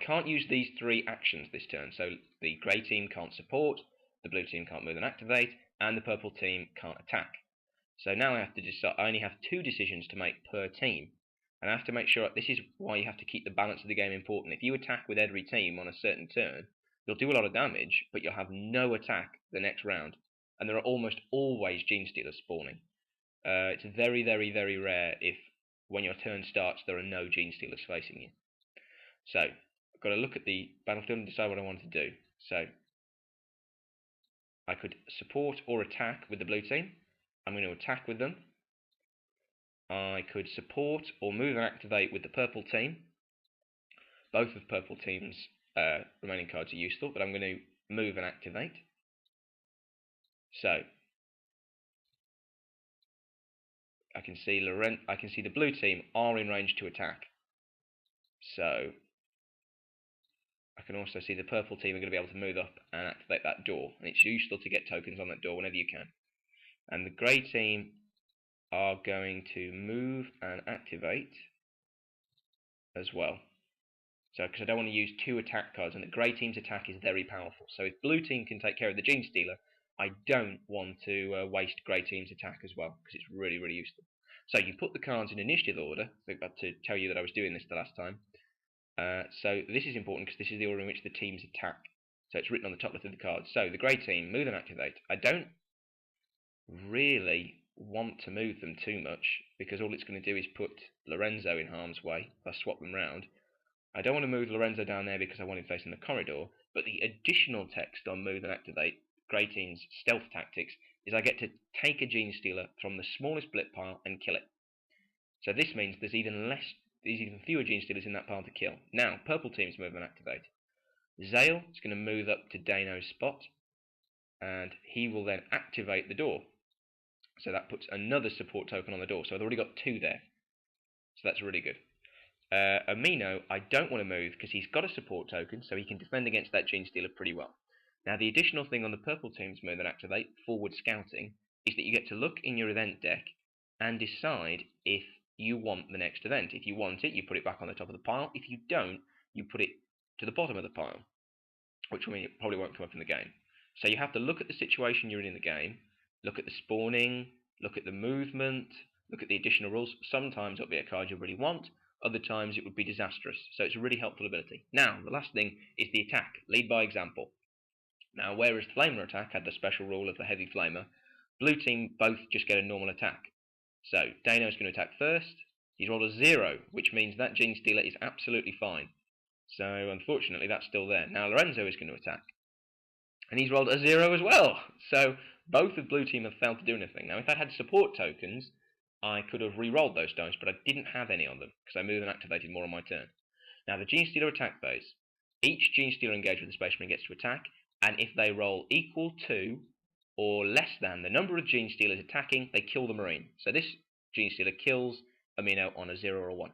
can't use these three actions this turn. So the grey team can't support, the blue team can't move and activate, and the purple team can't attack. So now I have to decide. I only have 2 decisions to make per team, and I have to make sure. This is why you have to keep the balance of the game important. If you attack with every team on a certain turn, you'll do a lot of damage, but you'll have no attack the next round, and there are almost always Genestealers spawning. It's very, very, very rare if, when your turn starts, there are no Genestealers facing you. So I've got to look at the battlefield and decide what I want to do. So I could support or attack with the blue team. I'm going to attack with them. I could support or move and activate with the purple team. Both of purple team's remaining cards are useful, but I'm going to move and activate. So I can see the blue team are in range to attack. So I can also see the purple team are going to be able to move up and activate that door, and it's useful to get tokens on that door whenever you can. And the grey team are going to move and activate as well. So, because I don't want to use 2 attack cards, and the grey team's attack is very powerful. So if blue team can take care of the Genestealer, I don't want to waste grey team's attack as well, because it's really, really useful. So you put the cards in initiative order. I forgot to tell you that I was doing this the last time. So this is important because this is the order in which the teams attack. So it's written on the top left of the card. So the grey team, move and activate. I don't really want to move them too much, because all it's going to do is put Lorenzo in harm's way if I swap them round. I don't want to move Lorenzo down there because I want him facing the corridor, but the additional text on move and activate grey team's stealth tactics is I get to take a Genestealer from the smallest blip pile and kill it. So this means there's even fewer Genestealers in that pile to kill. Now, purple team's move and activate. Zale is going to move up to Dano's spot, and he will then activate the door. So that puts another support token on the door. So I've already got 2 there. So that's really good. Amino, I don't want to move because he's got a support token, so he can defend against that Genestealer pretty well. Now, the additional thing on the purple team's move and activate, forward scouting, is that you get to look in your event deck and decide if you want the next event. If you want it, you put it back on the top of the pile. If you don't, you put it to the bottom of the pile, which will mean it probably won't come up in the game. So you have to look at the situation you're in the game, look at the spawning, look at the movement, look at the additional rules. Sometimes it'll be a card you really want, other times it would be disastrous. So it's a really helpful ability. Now, the last thing is the attack. Lead by example. Now, whereas Flamer attack had the special rule of the heavy Flamer, blue team both just get a normal attack. So Dano's going to attack first. He's rolled a 0, which means that Genestealer is absolutely fine. So unfortunately, that's still there. Now Lorenzo is going to attack, and he's rolled a 0 as well. So both of blue team have failed to do anything. Now, if I had support tokens, I could have re-rolled those dice, but I didn't have any on them because I moved and activated more on my turn. Now, the Genestealer attack phase. Each Genestealer engaged with the Space Marine gets to attack, and if they roll equal to or less than the number of Genestealers attacking, they kill the Marine. So this Genestealer kills Amino on a 0 or a 1.